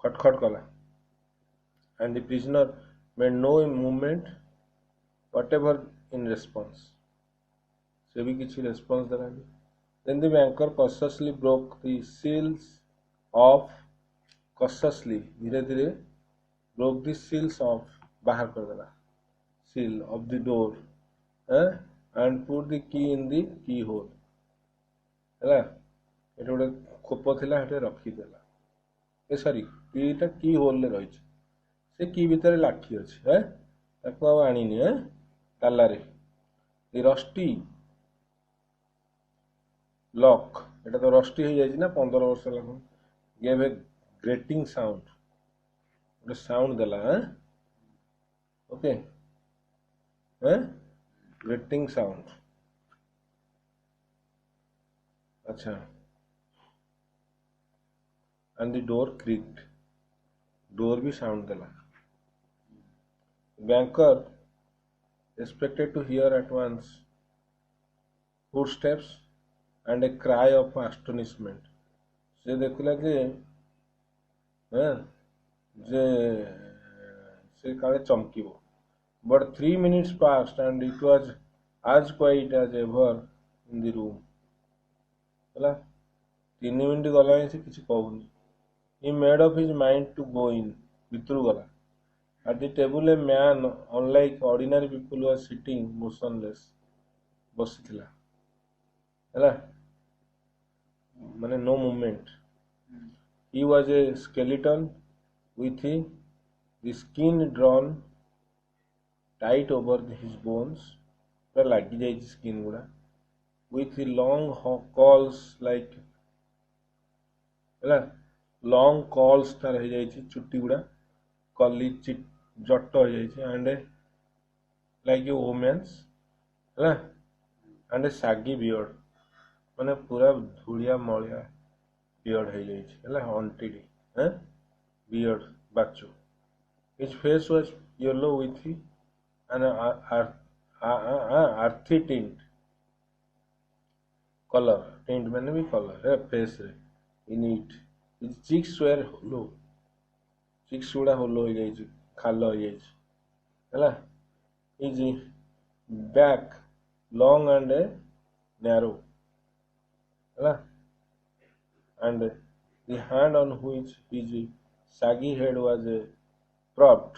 खटखट कला and the prisoner made no movement whatever in response से भी किसी response देलानी then the banker cautiously broke the seals off cautiously धीरे धीरे broke the seals off बाहर कर देला seal of the door and put the key in the keyhole हैला एटा गोटे खोप थिला हेटे रखी देला ए सॉरी कीटा की होल ले रही से की भीतर लाठी अछि है ताको आ आनीनी है ताला रे द रस्टी लॉक एटा तो रस्टी हो जाई ना 15 वर्ष लागो गेव ए ग्रेटिंग साउंड गोटे साउंड देला है ओके है ग्रेटिंग साउंड अच्छा and the door creaked door भी sound देला banker expected to hear at once footsteps and a cry of astonishment से देखला जे से काले चमकीबो but 3 minutes passed and it was as quiet as ever in the room ହେଲା 3 minute गला से किसी कहूनी he made up his mind to go in vitru gala at the table a man unlike ordinary people was sitting motionless बसिथिला हैला माने no movement he was a skeleton with the skin drawn tight over his bones पूरा लागी जाई skin गुडा with the long calls like हैला long calls तार हो जाई चुट्टी गुडा कली जट हो जाई and like a woman's हैला and a saggy beard माने पूरा धुलिया मलिया beard हो जाई हैला haunted है beard बाचो his face was yellow with an earthy tint color tint माने भी color है face रे in it his cheeks were hollow cheeks गुडा hollow हो जाई खाल हो जाई हैला his back long and narrow हैला and the hand on which his saggy head was propped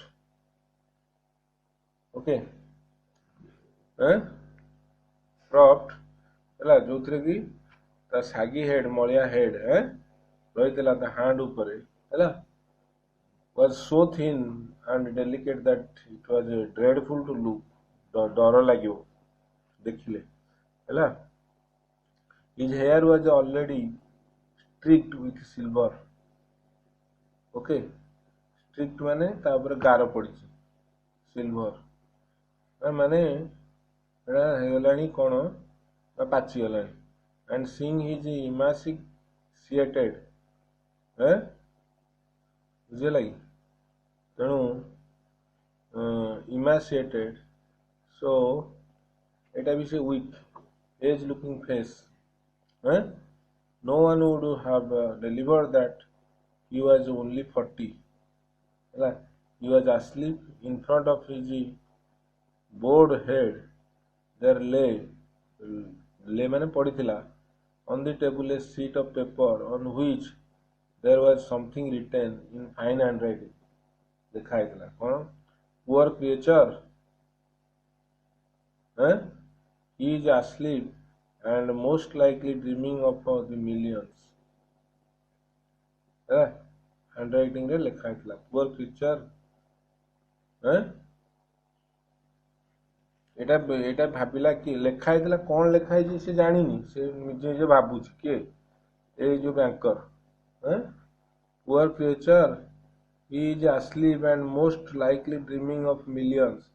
okay propped हैला जोथरे की ता सागी हेड मलिया हेड रही ता हांड ऊपर है was so thin and delicate that it was dreadful to look डर लगे देखिले है his hair was already streaked with silver okay strict माने तापर गार पड़ी सिल्वर माने एटा हेगलानी कोन ना पाची गलानी एंड सीइंग हिज इमासिएटेड बुझे लगी तेणु इमासिएटेड सो एटा भी से weak age looking face no one would have delivered that he was only 40 he was asleep in front of his bored head there lay माने पड़ीथिला on the table a sheet of paper on which there was something written in fine handwriting लिखा हैଥିଲା कोन poor creature he is asleep and most likely dreaming of the millions handwriting रे लिखा हैଥିଲା poor creature एटा एटा भाबिला कि लिखा हैଥିଲା कोन लिखा है से जानिनी से निजे जे भाबुची के ए जो banker poor creature he is asleep and most likely dreaming of millions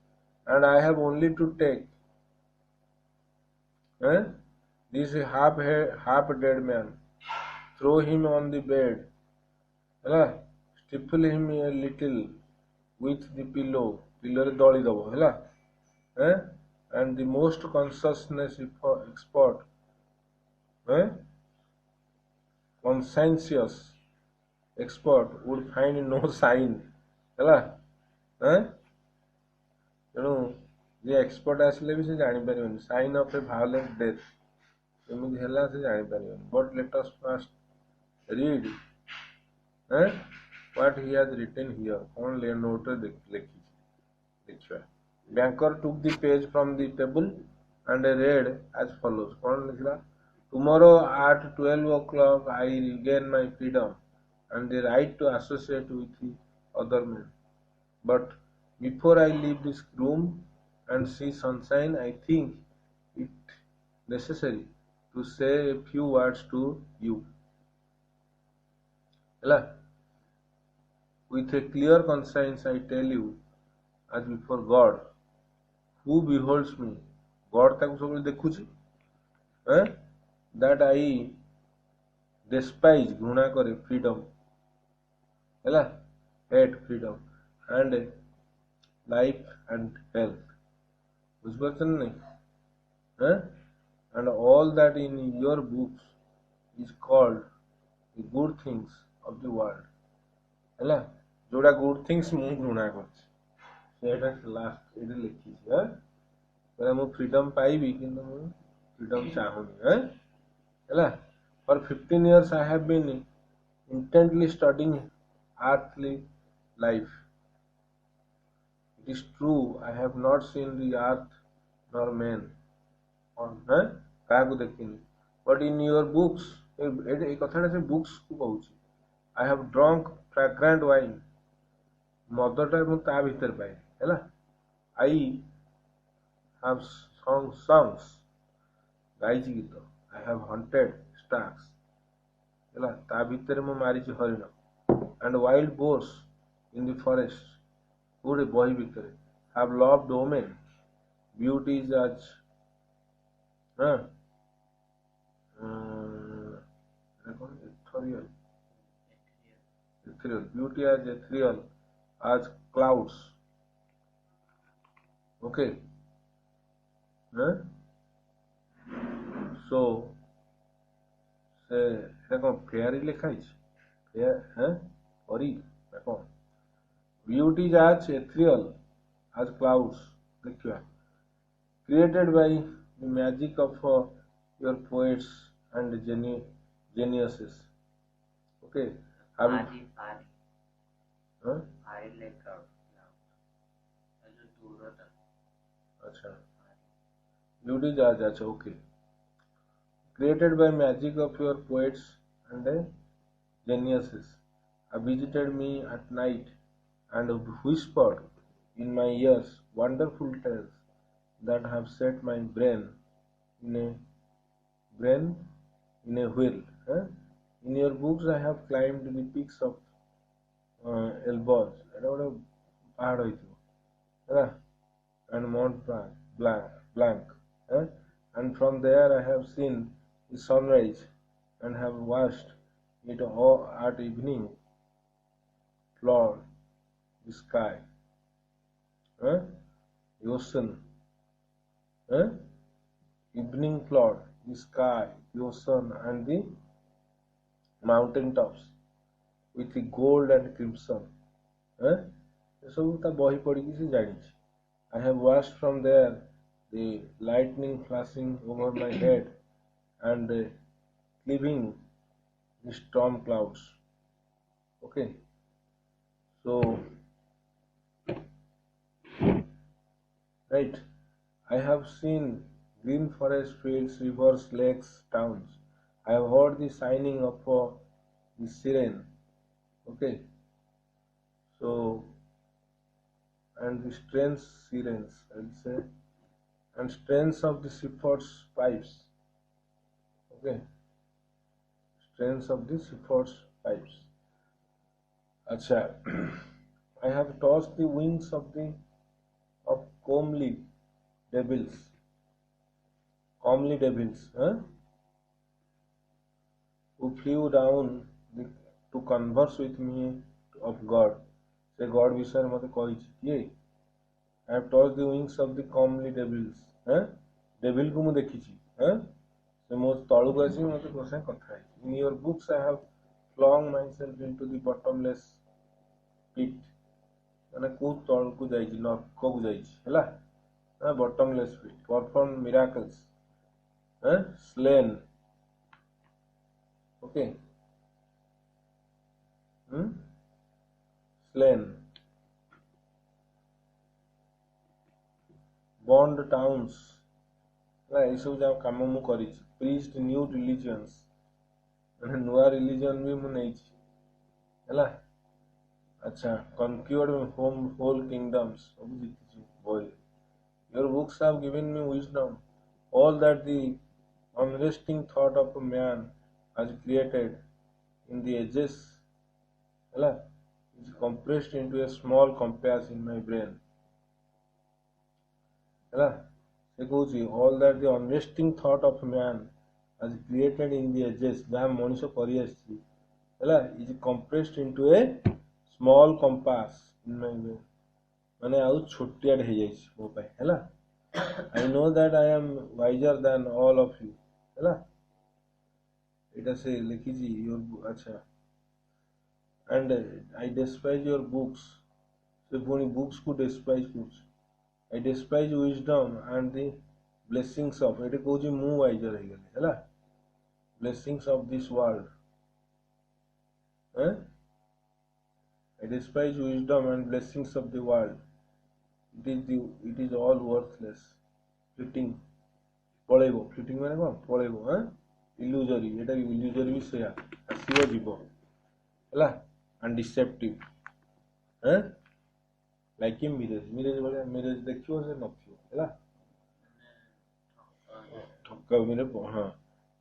and I have only to take this half dead man throw him on the bed stifle him a little with the pillow रे दली दबो and the most consciousness expert conscientious expert would find no sign तेणु जे expert आसले भी से जानी परिबनी sign of a violent death एमि हैला से जानी परिबनी but let us first read what he has written here on note लिखिया banker took the page from the table and read as follows कौन लिखला tomorrow at 12 o'clock I regain my freedom and the right to associate with other men but before I leave this room and see sunshine I think it necessary to say a few words to you with a clear conscience I tell you as before God who beholds me God ताको सब देखुची that I despise घृणा करे freedom hate freedom and life and health बुझपरछन नहीं and all that in your books is called the good things of the world जोड़ा good things मु घृणा कर last ये लिखी मु फ्रीडम पाइबी कि freedom चाहूनी for 15 years I have been intently studying earthly life it is true I have not seen the earth nor men on क्या को देखिनी but in your books ए कथाटा से बुक्स को कहूची I have drunk fragrant wine मदटा मु ता भीतर पाए हैला I have sung songs गाइची गीत I have hunted stars हैला ता भीतर मु मारिची हरिण and wild boars in the forest पूरे बही भीतर have loved women beauty is as ethereal beauty as ethereal as clouds okay so से फेयर लिखा फेयर परी beauty is as ethereal as clouds लिखा created by the magic of your poets and geniuses okay Pari like cloud. अच्छा beauty is as अच्छा okay created by magic of your poets and geniuses, have visited me at night and whispered in my ears wonderful tales that have set my in a brain in a wheel. Huh? In your books, I have climbed the peaks of Elborz. ଏଇଟା ଗୋଟେ ପାହାଡ଼ ହେଇଥିବ ହେଲା, and Mount Blanc. Huh? And from there I have seen the sunrise and have watched it all at evening flood the sky. Huh? The ocean. Huh? Evening flood the sky, the ocean, and the mountain tops with the gold and crimson. Huh? ଏସବୁ ତା ବହି ପଢ଼ିକି ସେ ଜାଣିଛି. I have watched from there the lightning flashing over my head and cleaving the storm clouds. Okay, so right, I have seen green forest fields, rivers, lakes, towns. I have heard the sighing of the siren. Okay, so and the strange sirens, I'll say, and strains of the shepherd's pipes. Okay, strains of the shepherd's pipes. Acha, I have tossed the wings of comely devils. Comely devils, huh? Who flew down to converse with me of God. से God विषय मत किए. I have toss the wings of the comely devils. Devil को मुझे देखी से मो तलू को आसी मत कथा. In your books I have flung myself into the bottomless pit. माने को तल को जाई नर्क को जाई हैला, bottomless pit. Perform miracles, slain. Okay, slain, burned towns. ये सब जो काम मु करी. Preached new religions, नुआ रिलीजन भी मु नहीं हैला. अच्छा, conquered whole kingdoms. Boy, your books have given me wisdom. All that the unresting thought of a man has created in the ages, हैला, is compressed into a small compass in my brain. हैला, से कहूची all that the unresting thought of man has created in the ages, जहाँ मनुष्य करी आसी हैला, is compressed into a small compass in my brain. माने आउ छोटिया ढे जाइछ मो पाए हैला. I know that I am wiser than all of you. हैला, एटा से लिखिजी योर. अच्छा, and I despise your books. So पुणी books को despise कुछ. I despise wisdom and the blessings of. एटे कहूची मु wiser है गले हैला. Blessings of this world. I despise wisdom and blessings of the world. It is all worthless. Fleeting. पळेबो. Fleeting माने कौन? पळेबो. Illusory. एटा illusory भी सेया. आसीबो जीवो हैला. And deceptive, like a mirage वाले mirage देखियो से नखियो हैला. ठक्का मेरे हाँ.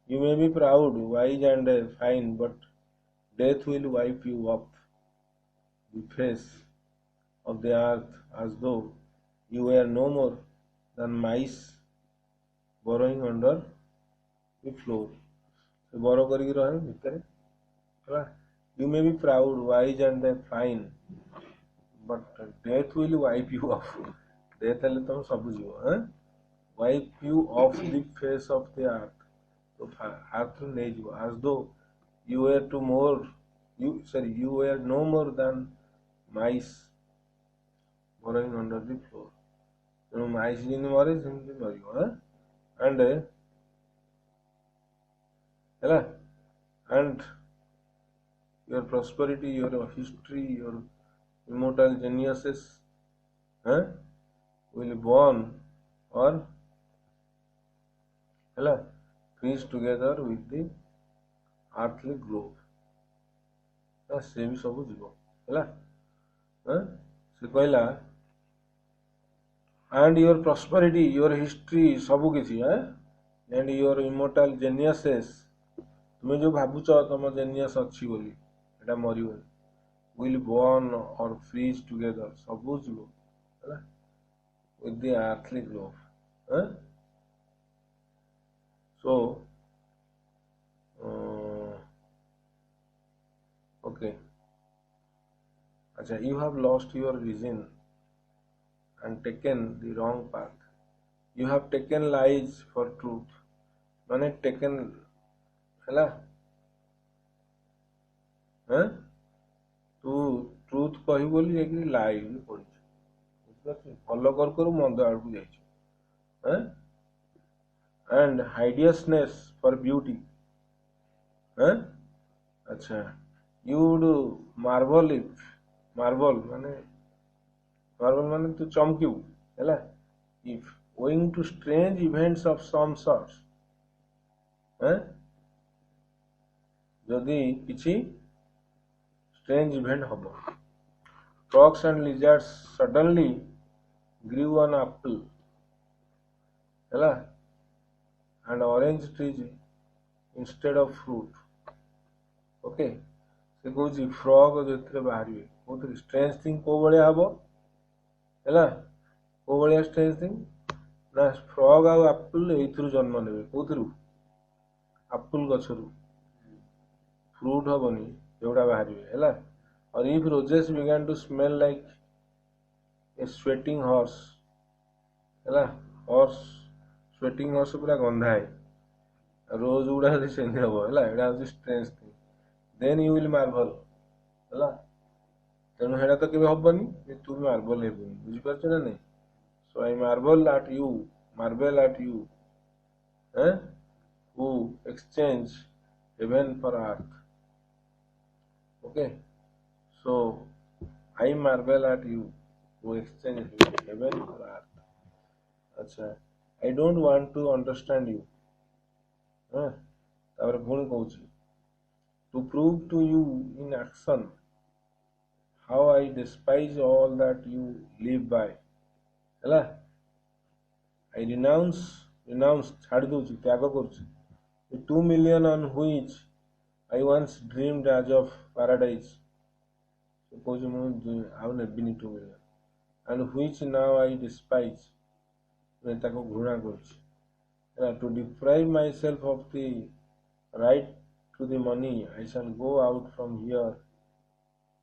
You may be proud, wise and fine, but death will wipe you off the face of the earth as though you were no more than mice burrowing under the floor. से बरो करी रहे भीतर हैला. You may be proud, wise and fine, but death will wipe you off. Death हेले तुम सब जीवो. Wipe you off the face of the earth. तो earth नहीं जीवो. As though you were no more than mice burrowing under the floor. तो mice जिन मरे जिन मरियो. And हैला, and your prosperity, your history, your immortal geniuses will burn or freeze together with the earthly globe। ସେ ବି ସବୁ ଯିବ ହେଲା। ସେ କହିଲା and your prosperity, your history, ସବୁ କିଛି and your immortal geniuses, ତୁମେ ଯୋଉ ଭାବୁଛ ତମ genius ଅଛି ବୋଲି ଏଟା ମରିବନି, will burn or freeze together, ସବୁ ଯିବ ହେଲା with the earthly globe। so okay, अच्छा, you have lost your vision and taken the wrong path, you have taken lies for truth, माने taken ହେଲା तू ट्रुथ कही बोली ଯାଇକି लाई ବି ପଡିଛୁ, ବୁଝିପାରୁଛୁ, ଭଲ କରୁ କରୁ ମନ୍ଦ ଆଡକୁ ଯାଇଛୁ। and hideousness for beauty, अच्छा, you would marvel if, marvel माने तू चमकिବୁ ହେଲା, if owing to strange events of some sorts, ଯଦି କିଛି strange event ହବ। frogs and lizards suddenly grew on apple ହେଲା and orange trees instead of fruit। Okay, से Cauchy frog जो बाहर बहुत स्ट्रेंज थिंग को भाया हम है को भाया स्ट्रेंज थिंग ना फ्रॉग आउ एप्पल एथुरु जन्म नेबे कोथुरु एप्पल गछरु फ्रूट हबनी एवडा बाहरिबे हैला। और if roses began to smell like a sweating horse हैला, हॉर्स स्वेटिंग हॉर्स पूरा गंधा है, रोज गुड़ा यदि सेंधी हम है एटा हूँ strange thing, then you will marvel है, तेणु हेटा तो केबे हबनी जे तू मार्बल हेबुनी, बुझी पारछ ना नहीं। So I marvel at you, marvel at you who exchange heaven for earth। okay, so I marvel at you who exchange heaven for earth। अच्छा, I don't want to understand you, तापर पुणी कहूची to prove to you in action how I despise all that you live by हैला। I renounce छाड़ दूची, त्याग करूची the 2 million on which I once dreamed as of paradise, so कहूची मु आउ नेबिनी 2 million, and which now I despise, मैं ताको घृणा करूची हैला। to deprive myself of the right to the money, I shall go out from here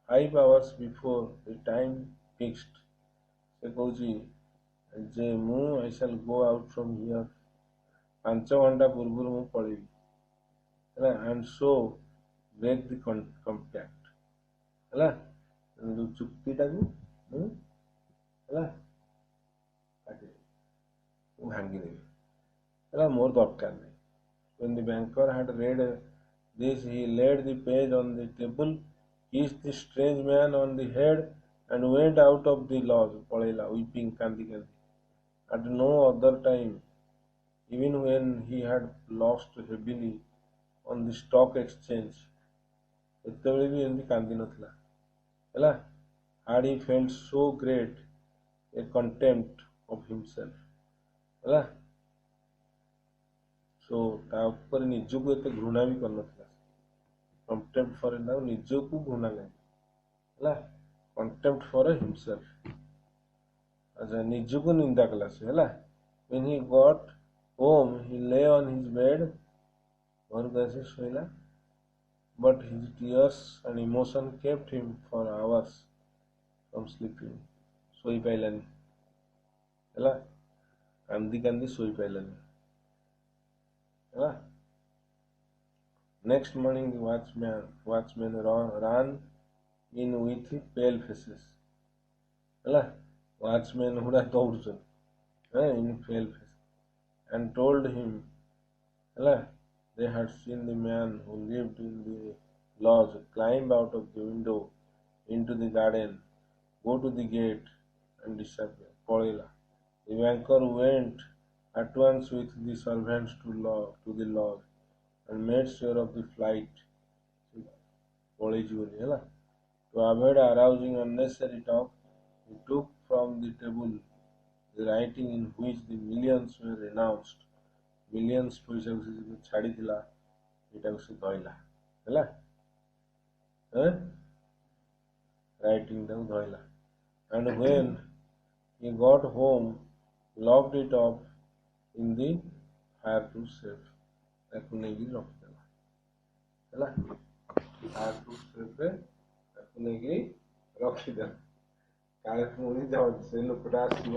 5 hours before the time fixed, से कहूची जे मु I shall go out from here 5 घंटा पूर्व मु पळेबी हैला, and so break the compact हैला, जो चुक्ति टाकू हैला काटे भांगी देबी हैला, मोर दरकार नहीं। When the banker had read this, he laid the page on the table, kissed the strange man on the head, and went out of the lodge, पळेला weeping, कांदी कांदी। At no other time, even when he had lost heavily on the stock exchange, एतेबेले भी एमती कांदी नथला हैला, had he felt so great a contempt of himself हैला। सो ता ऊपर निजको एते घृणा भी कर नथला, कंटेम्प्ट फॉर ना निजको घृणा नहीं हैला, कंटेम्प्ट फॉर हिमसेल्फ। अच्छा, निजको निंदा कला से हैला। when he got home he lay on his bed, घर कैसे सोइला, but his tears and emotion kept him for hours from sleeping, सोई पाइलानी हैला, कांदी कांदी सोई पाइलानी हैला। Next morning watchmen ran in with pale faces हैला, watchmen Hooda दौड़छन in pale face, and told him हैला they had seen the man who lived in the lodge climb out of the window into the garden, go to the gate and disappear, पळेला। The banker went at once with the servants to the log and made sure of the flight. To avoid arousing unnecessary talk, he took from the table the writing in which the millions were renounced. Millions ପଇସାକୁ ସେ ଯେବେ ଛାଡ଼ିଥିଲା ଏଇଟାକୁ ସେ ଧଇଲା ହେଲା writing ଟାକୁ ଧଇଲା and when he got home locked it up in the fireproof safe ତାକୁ ନେଇକି ରଖିଦେଲା ହେଲା fireproof safe ରେ ତାକୁ ନେଇକି ରଖିଦେଲା କାଳେ ପୁଣି ସେ ଲୋକଟା ଆସିବ